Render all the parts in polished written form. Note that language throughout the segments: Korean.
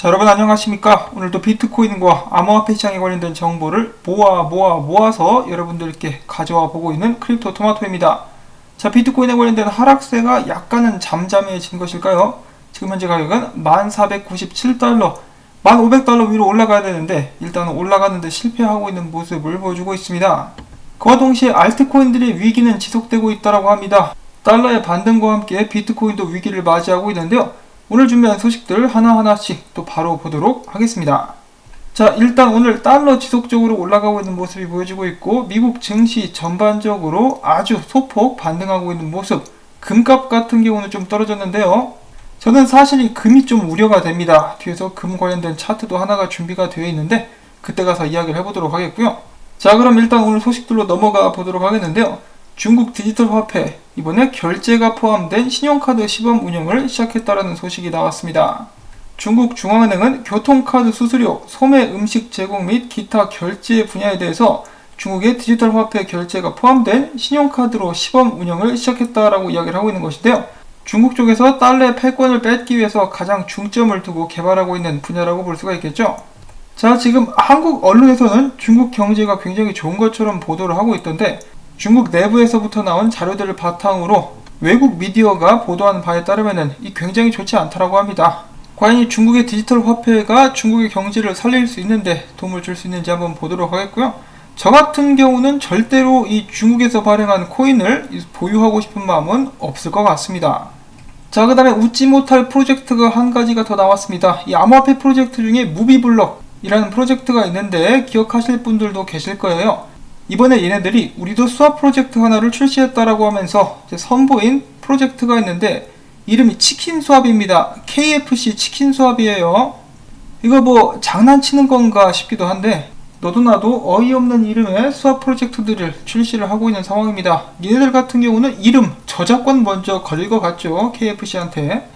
자, 여러분 안녕하십니까? 오늘도 비트코인과 암호화폐 시장에 관련된 정보를 모아서 여러분들께 가져와 보고 있는 크립토 토마토입니다. 자, 비트코인에 관련된 하락세가 약간은 잠잠해진 것일까요? 지금 현재 가격은 1497달러, 1500달러 위로 올라가야 되는데 일단은 올라가는데 실패하고 있는 모습을 보여주고 있습니다. 그와 동시에 알트코인들의 위기는 지속되고 있다고 합니다. 달러의 반등과 함께 비트코인도 위기를 맞이하고 있는데요. 오늘 준비한 소식들 하나하나씩 또 바로 보도록 하겠습니다. 자, 일단 오늘 달러 지속적으로 올라가고 있는 모습이 보여지고 있고, 미국 증시 전반적으로 아주 소폭 반등하고 있는 모습. 금값 같은 경우는 좀 떨어졌는데요. 저는 사실 이 금이 좀 우려가 됩니다. 뒤에서 금 관련된 차트도 하나가 준비가 되어 있는데 그때 가서 이야기를 해보도록 하겠고요. 자, 그럼 일단 오늘 소식들로 넘어가 보도록 하겠는데요. 중국 디지털 화폐, 이번에 결제가 포함된 신용카드 시범 운영을 시작했다는 소식이 나왔습니다. 중국 중앙은행은 교통카드 수수료, 소매 음식 제공 및 기타 결제 분야에 대해서 중국의 디지털 화폐 결제가 포함된 신용카드로 시범 운영을 시작했다라고 이야기를 하고 있는 것인데요. 중국 쪽에서 달러의 패권을 뺏기 위해서 가장 중점을 두고 개발하고 있는 분야라고 볼 수가 있겠죠. 자, 지금 한국 언론에서는 중국 경제가 굉장히 좋은 것처럼 보도를 하고 있던데, 중국 내부에서부터 나온 자료들을 바탕으로 외국 미디어가 보도한 바에 따르면 이 굉장히 좋지 않다라고 합니다. 과연 이 중국의 디지털 화폐가 중국의 경제를 살릴 수 있는데 도움을 줄 수 있는지 한번 보도록 하겠고요. 저 같은 경우는 절대로 이 중국에서 발행한 코인을 보유하고 싶은 마음은 없을 것 같습니다. 자, 그 다음에 웃지 못할 프로젝트가 한 가지가 더 나왔습니다. 이 암호화폐 프로젝트 중에 무비블럭이라는 프로젝트가 있는데 기억하실 분들도 계실 거예요. 이번에 얘네들이 우리도 수합 프로젝트 하나를 출시했다라고 하면서 이제 선보인 프로젝트가 있는데 이름이 치킨 수합입니다. KFC 치킨 수합이에요. 이거 뭐 장난치는 건가 싶기도 한데 너도 나도 어이없는 이름의 수합 프로젝트들을 출시를 하고 있는 상황입니다. 얘네들 같은 경우는 이름, 저작권 먼저 걸릴 것 같죠. KFC한테.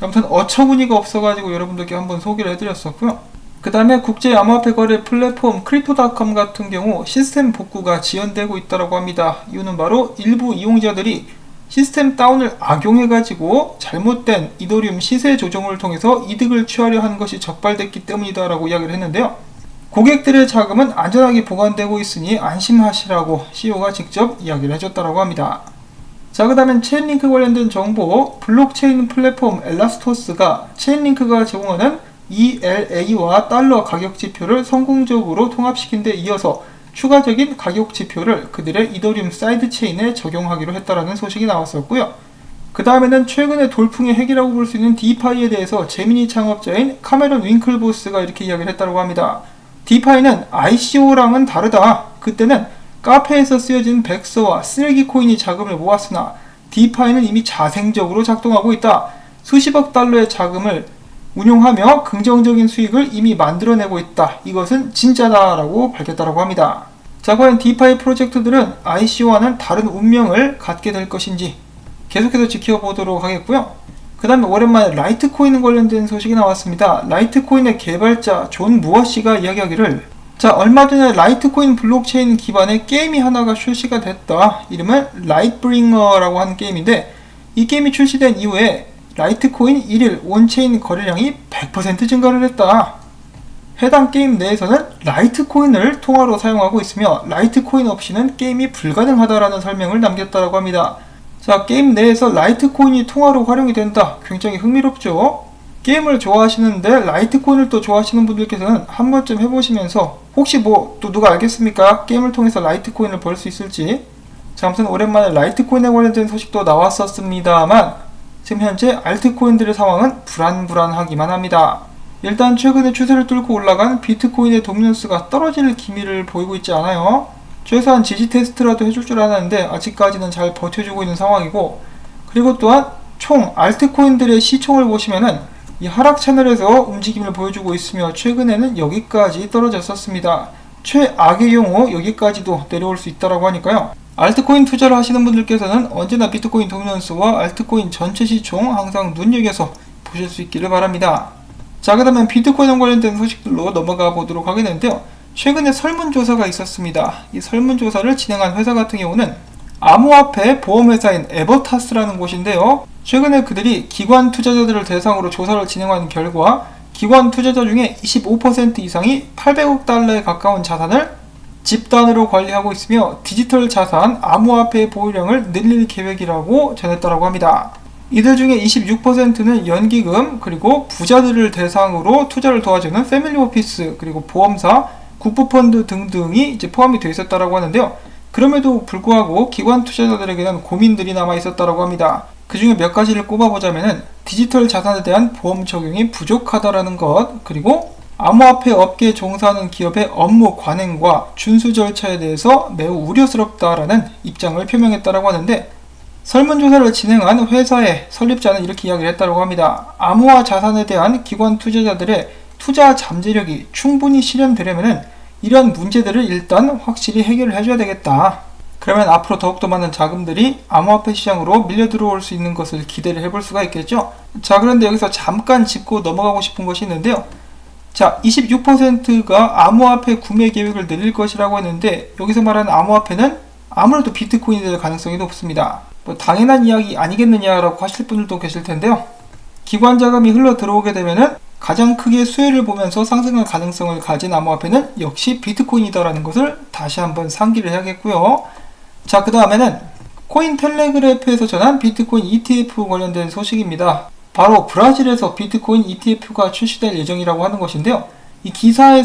아무튼 어처구니가 없어가지고 여러분들께 한번 소개를 해드렸었고요. 그 다음에 국제 암호화폐 거래 플랫폼 크립토닷컴 같은 경우 시스템 복구가 지연되고 있다고 합니다. 이유는 바로 일부 이용자들이 시스템 다운을 악용해가지고 잘못된 이더리움 시세 조정을 통해서 이득을 취하려 한 것이 적발됐기 때문이다라고 이야기를 했는데요. 고객들의 자금은 안전하게 보관되고 있으니 안심하시라고 CEO가 직접 이야기를 해줬다고 합니다. 자, 그 다음엔 체인링크 관련된 정보, 블록체인 플랫폼 엘라스토스가 체인링크가 제공하는 ELA와 달러 가격 지표를 성공적으로 통합시킨 데 이어서 추가적인 가격 지표를 그들의 이더리움 사이드 체인에 적용하기로 했다라는 소식이 나왔었고요. 그 다음에는 최근에 돌풍의 핵이라고 볼 수 있는 디파이에 대해서 제미니 창업자인 카메론 윙클보스가 이렇게 이야기를 했다고 합니다. 디파이는 ICO랑은 다르다. 그때는 카페에서 쓰여진 백서와 쓰레기 코인이 자금을 모았으나 디파이는 이미 자생적으로 작동하고 있다. 수십억 달러의 자금을 운용하며 긍정적인 수익을 이미 만들어내고 있다. 이것은 진짜다라고 밝혔다고 합니다. 자, 과연 디파이 프로젝트들은 ICO와는 다른 운명을 갖게 될 것인지 계속해서 지켜보도록 하겠고요. 그 다음에 오랜만에 라이트코인 관련된 소식이 나왔습니다. 라이트코인의 개발자 존 무어씨가 이야기하기를, 자, 얼마 전에 라이트코인 블록체인 기반의 게임이 하나가 출시가 됐다. 이름은 라이트브링어라고 하는 게임인데, 이 게임이 출시된 이후에 라이트코인 1일 온체인 거래량이 100% 증가를 했다. 해당 게임 내에서는 라이트코인을 통화로 사용하고 있으며 라이트코인 없이는 게임이 불가능하다라는 설명을 남겼다고 합니다. 자, 게임 내에서 라이트코인이 통화로 활용이 된다. 굉장히 흥미롭죠? 게임을 좋아하시는데 라이트코인을 또 좋아하시는 분들께서는 한 번쯤 해보시면서 혹시 뭐 또 누가 알겠습니까? 게임을 통해서 라이트코인을 벌 수 있을지. 자, 아무튼 오랜만에 라이트코인에 관련된 소식도 나왔었습니다만 지금 현재 알트코인들의 상황은 불안하기만 합니다. 일단 최근에 추세를 뚫고 올라간 비트코인의 동면수가 떨어질 기미를 보이고 있지 않아요. 최소한 지지 테스트라도 해줄 줄 알았는데 아직까지는 잘 버텨주고 있는 상황이고, 그리고 또한 총 알트코인들의 시총을 보시면은 이 하락 채널에서 움직임을 보여주고 있으며 최근에는 여기까지 떨어졌었습니다. 최악의 경우 여기까지도 내려올 수 있다고 하니까요. 알트코인 투자를 하시는 분들께서는 언제나 비트코인 도미넌스와 알트코인 전체 시총 항상 눈여겨서 보실 수 있기를 바랍니다. 자, 그 다음에 비트코인 관련된 소식들로 넘어가 보도록 하겠는데요. 최근에 설문조사가 있었습니다. 이 설문조사를 진행한 회사 같은 경우는 암호화폐 보험회사인 에버타스라는 곳인데요. 최근에 그들이 기관 투자자들을 대상으로 조사를 진행한 결과 기관 투자자 중에 25% 이상이 800억 달러에 가까운 자산을 집단으로 관리하고 있으며 디지털 자산 암호화폐 보유량을 늘릴 계획이라고 전했다고 합니다. 이들 중에 26%는 연기금 그리고 부자들을 대상으로 투자를 도와주는 패밀리 오피스 그리고 보험사, 국부펀드 등등이 이제 포함이 되어 있었다고 하는데요. 그럼에도 불구하고 기관 투자자들에게는 고민들이 남아 있었다고 합니다. 그 중에 몇 가지를 꼽아보자면은 디지털 자산에 대한 보험 적용이 부족하다라는 것, 그리고 암호화폐 업계에 종사하는 기업의 업무 관행과 준수 절차에 대해서 매우 우려스럽다라는 입장을 표명했다고 하는데, 설문조사를 진행한 회사의 설립자는 이렇게 이야기를 했다고 합니다. 암호화 자산에 대한 기관 투자자들의 투자 잠재력이 충분히 실현되려면 이러한 문제들을 일단 확실히 해결을 해줘야 되겠다. 그러면 앞으로 더욱더 많은 자금들이 암호화폐 시장으로 밀려 들어올 수 있는 것을 기대를 해볼 수가 있겠죠. 자, 그런데 여기서 잠깐 짚고 넘어가고 싶은 것이 있는데요. 자, 26%가 암호화폐 구매 계획을 늘릴 것이라고 했는데, 여기서 말하는 암호화폐는 아무래도 비트코인이 될 가능성이 높습니다. 뭐 당연한 이야기 아니겠느냐라고 하실 분들도 계실 텐데요. 기관 자금이 흘러 들어오게 되면은 가장 크게 수혜를 보면서 상승할 가능성을 가진 암호화폐는 역시 비트코인이다라는 것을 다시 한번 상기를 해야겠고요. 자, 그 다음에는 코인텔레그래프에서 전한 비트코인 ETF 관련된 소식입니다. 바로 브라질에서 비트코인 ETF가 출시될 예정이라고 하는 것인데요. 이 기사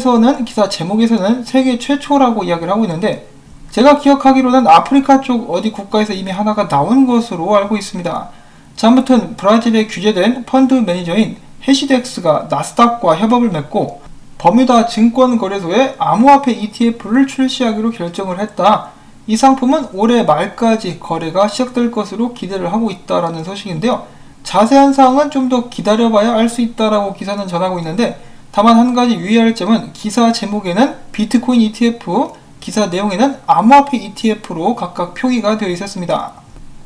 제목에서는 세계 최초라고 이야기를 하고 있는데, 제가 기억하기로는 아프리카 쪽 어디 국가에서 이미 하나가 나온 것으로 알고 있습니다. 자, 아무튼 브라질에 규제된 펀드 매니저인 해시덱스가 나스닥과 협업을 맺고 버뮤다 증권거래소에 암호화폐 ETF를 출시하기로 결정을 했다. 이 상품은 올해 말까지 거래가 시작될 것으로 기대를 하고 있다라는 소식인데요. 자세한 사항은 좀 더 기다려봐야 알 수 있다라고 기사는 전하고 있는데, 다만 한 가지 유의할 점은 기사 제목에는 비트코인 ETF, 기사 내용에는 암호화폐 ETF로 각각 표기가 되어 있었습니다.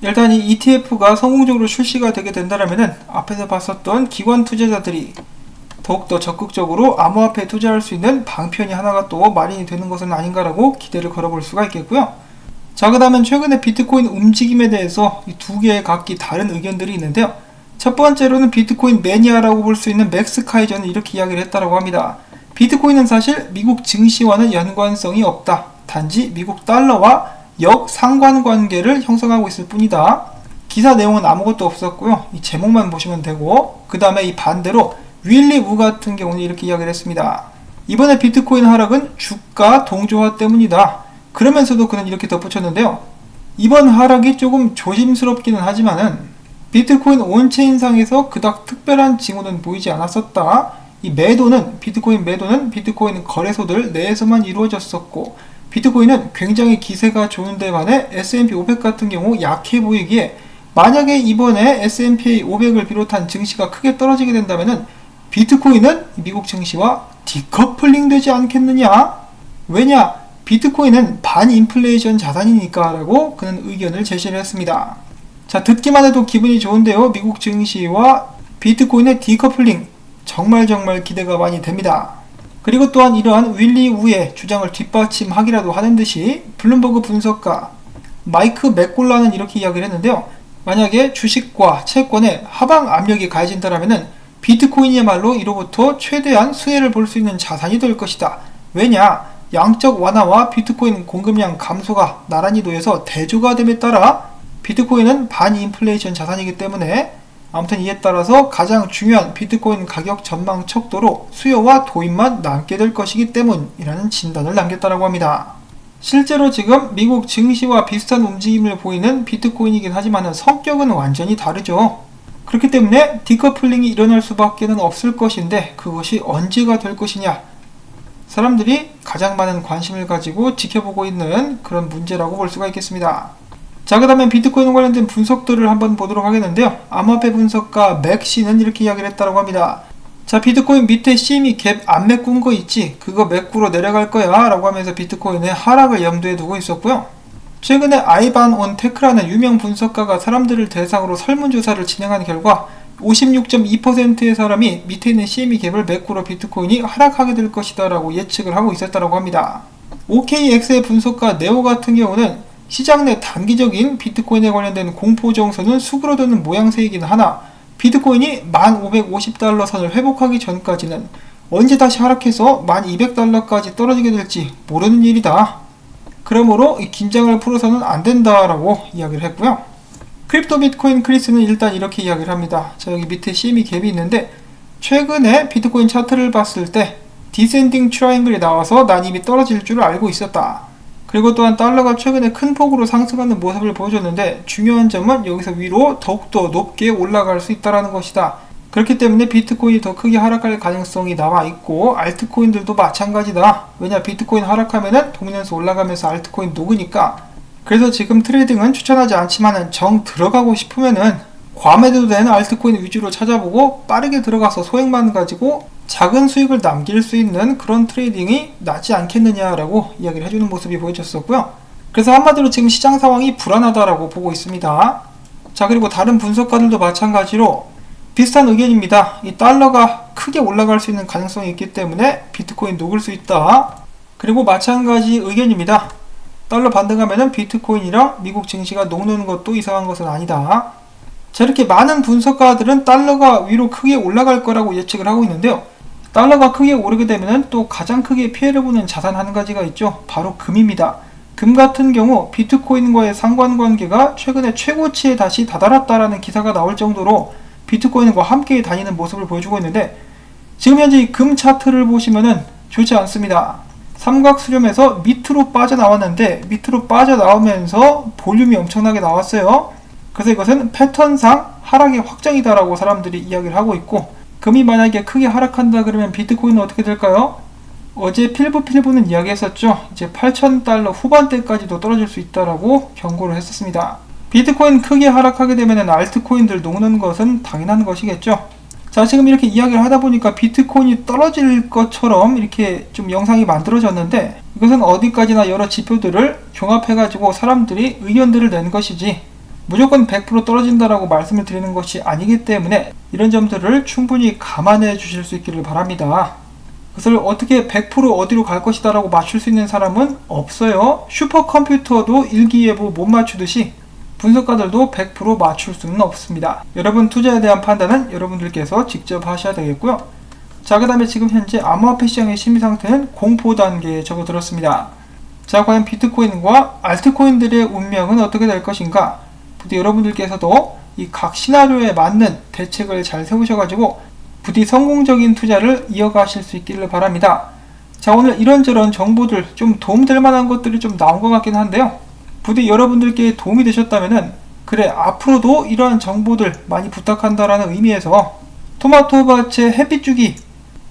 일단 이 ETF가 성공적으로 출시가 되게 된다면 앞에서 봤었던 기관 투자자들이 더욱더 적극적으로 암호화폐에 투자할 수 있는 방편이 하나가 또 마련이 되는 것은 아닌가라고 기대를 걸어볼 수가 있겠고요. 자, 그 다음은 최근에 비트코인 움직임에 대해서 이 두 개의 각기 다른 의견들이 있는데요. 첫 번째로는 비트코인 매니아라고 볼 수 있는 맥스 카이저는 이렇게 이야기를 했다고 합니다. 비트코인은 사실 미국 증시와는 연관성이 없다. 단지 미국 달러와 역상관관계를 형성하고 있을 뿐이다. 기사 내용은 아무것도 없었고요. 이 제목만 보시면 되고, 그 다음에 이 반대로 윌리 우 같은 경우는 이렇게 이야기를 했습니다. 이번에 비트코인 하락은 주가 동조화 때문이다. 그러면서도 그는 이렇게 덧붙였는데요. 이번 하락이 조금 조심스럽기는 하지만은 비트코인 온체인상에서 그닥 특별한 징후는 보이지 않았었다. 이 비트코인 매도는 비트코인 거래소들 내에서만 이루어졌었고, 비트코인은 굉장히 기세가 좋은데 반해 S&P 500 같은 경우 약해 보이기에, 만약에 이번에 S&P 500을 비롯한 증시가 크게 떨어지게 된다면은 비트코인은 미국 증시와 디커플링 되지 않겠느냐? 왜냐? 비트코인은 반인플레이션 자산이니까 라고 그는 의견을 제시를 했습니다. 자, 듣기만 해도 기분이 좋은데요. 미국 증시와 비트코인의 디커플링 정말 기대가 많이 됩니다. 그리고 또한 이러한 윌리 우의 주장을 뒷받침하기라도 하는 듯이 블룸버그 분석가 마이크 맥골라는 이렇게 이야기를 했는데요. 만약에 주식과 채권에 하방 압력이 가해진다면 비트코인이야말로 이로부터 최대한 수혜를 볼 수 있는 자산이 될 것이다. 왜냐? 양적 완화와 비트코인 공급량 감소가 나란히 놓여서 대조가 됨에 따라 비트코인은 반인플레이션 자산이기 때문에, 아무튼 이에 따라서 가장 중요한 비트코인 가격 전망 척도로 수요와 도입만 남게 될 것이기 때문이라는 진단을 남겼다고 합니다. 실제로 지금 미국 증시와 비슷한 움직임을 보이는 비트코인이긴 하지만 성격은 완전히 다르죠. 그렇기 때문에 디커플링이 일어날 수밖에 없을 것인데, 그것이 언제가 될 것이냐, 사람들이 가장 많은 관심을 가지고 지켜보고 있는 그런 문제라고 볼 수가 있겠습니다. 자, 그 다음에 비트코인 관련된 분석들을 한번 보도록 하겠는데요. 암호화폐 분석가 맥시는 이렇게 이야기를 했다고 합니다. 자, 비트코인 밑에 CME 갭 안 메꾼 거 있지? 그거 메꾸러 내려갈 거야 라고 하면서 비트코인의 하락을 염두에 두고 있었고요. 최근에 아이반 온 테크라는 유명 분석가가 사람들을 대상으로 설문조사를 진행한 결과 56.2%의 사람이 밑에 있는 CME 갭을 메꾸러 비트코인이 하락하게 될 것이다 라고 예측을 하고 있었다고 합니다. OKX의 분석가 네오 같은 경우는 시장 내 단기적인 비트코인에 관련된 공포 정서는 수그러드는 모양새이긴 하나 비트코인이 1550달러 선을 회복하기 전까지는 언제 다시 하락해서 1200달러까지 떨어지게 될지 모르는 일이다. 그러므로 이 긴장을 풀어서는 안 된다라고 이야기를 했고요. 크립토 비트코인 크리스는 일단 이렇게 이야기를 합니다. 자, 여기 밑에 CME 갭이 있는데 최근에 비트코인 차트를 봤을 때 디센딩 트라이앵글이 나와서 난 이미 떨어질 줄 알고 있었다. 그리고 또한 달러가 최근에 큰 폭으로 상승하는 모습을 보여줬는데 중요한 점은 여기서 위로 더욱더 높게 올라갈 수 있다는 것이다. 그렇기 때문에 비트코인이 더 크게 하락할 가능성이 남아있고 알트코인들도 마찬가지다. 왜냐, 비트코인 하락하면은 도미넌스 올라가면서 알트코인 녹으니까. 그래서 지금 트레이딩은 추천하지 않지만은 정 들어가고 싶으면은 과매도 되는 알트코인 위주로 찾아보고 빠르게 들어가서 소액만 가지고 작은 수익을 남길 수 있는 그런 트레이딩이 낫지 않겠느냐라고 이야기를 해주는 모습이 보여졌었고요. 그래서 한마디로 지금 시장 상황이 불안하다라고 보고 있습니다. 자, 그리고 다른 분석가들도 마찬가지로 비슷한 의견입니다. 이 달러가 크게 올라갈 수 있는 가능성이 있기 때문에 비트코인 녹을 수 있다. 그리고 마찬가지 의견입니다. 달러 반등하면 비트코인이랑 미국 증시가 녹는 것도 이상한 것은 아니다. 자, 이렇게 많은 분석가들은 달러가 위로 크게 올라갈 거라고 예측을 하고 있는데요. 달러가 크게 오르게 되면 또 가장 크게 피해를 보는 자산 한 가지가 있죠. 바로 금입니다. 금 같은 경우 비트코인과의 상관관계가 최근에 최고치에 다시 다다랐다라는 기사가 나올 정도로 비트코인과 함께 다니는 모습을 보여주고 있는데 지금 현재 이 금 차트를 보시면은 좋지 않습니다. 삼각수렴에서 밑으로 빠져나왔는데 밑으로 빠져나오면서 볼륨이 엄청나게 나왔어요. 그래서 이것은 패턴상 하락의 확정이다라고 사람들이 이야기를 하고 있고, 금이 만약에 크게 하락한다 그러면 비트코인은 어떻게 될까요? 어제 필부는 이야기했었죠. 이제 8,000달러 후반대까지도 떨어질 수 있다라고 경고를 했었습니다. 비트코인 크게 하락하게 되면 알트코인들 녹는 것은 당연한 것이겠죠. 자, 지금 이렇게 이야기를 하다 보니까 비트코인이 떨어질 것처럼 이렇게 좀 영상이 만들어졌는데 이것은 어디까지나 여러 지표들을 종합해가지고 사람들이 의견들을 낸 것이지 무조건 100% 떨어진다라고 말씀을 드리는 것이 아니기 때문에 이런 점들을 충분히 감안해 주실 수 있기를 바랍니다. 그것을 어떻게 100% 어디로 갈 것이다 라고 맞출 수 있는 사람은 없어요. 슈퍼컴퓨터도 일기예보 못 맞추듯이 분석가들도 100% 맞출 수는 없습니다. 여러분 투자에 대한 판단은 여러분들께서 직접 하셔야 되겠고요. 자, 그 다음에 지금 현재 암호화폐 시장의 심리 상태는 공포 단계에 접어들었습니다. 자, 과연 비트코인과 알트코인들의 운명은 어떻게 될 것인가? 부디 여러분들께서도 이 각 시나리오에 맞는 대책을 잘 세우셔가지고 부디 성공적인 투자를 이어가실 수 있기를 바랍니다. 자, 오늘 이런저런 정보들 좀 도움될 만한 것들이 좀 나온 것 같긴 한데요. 부디 여러분들께 도움이 되셨다면은 그래 앞으로도 이러한 정보들 많이 부탁한다라는 의미에서 토마토밭의 햇빛주기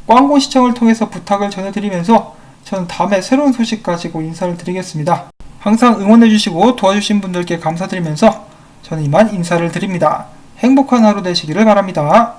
광고 시청을 통해서 부탁을 전해드리면서 저는 다음에 새로운 소식 가지고 인사를 드리겠습니다. 항상 응원해주시고 도와주신 분들께 감사드리면서 저는 이만 인사를 드립니다. 행복한 하루 되시기를 바랍니다.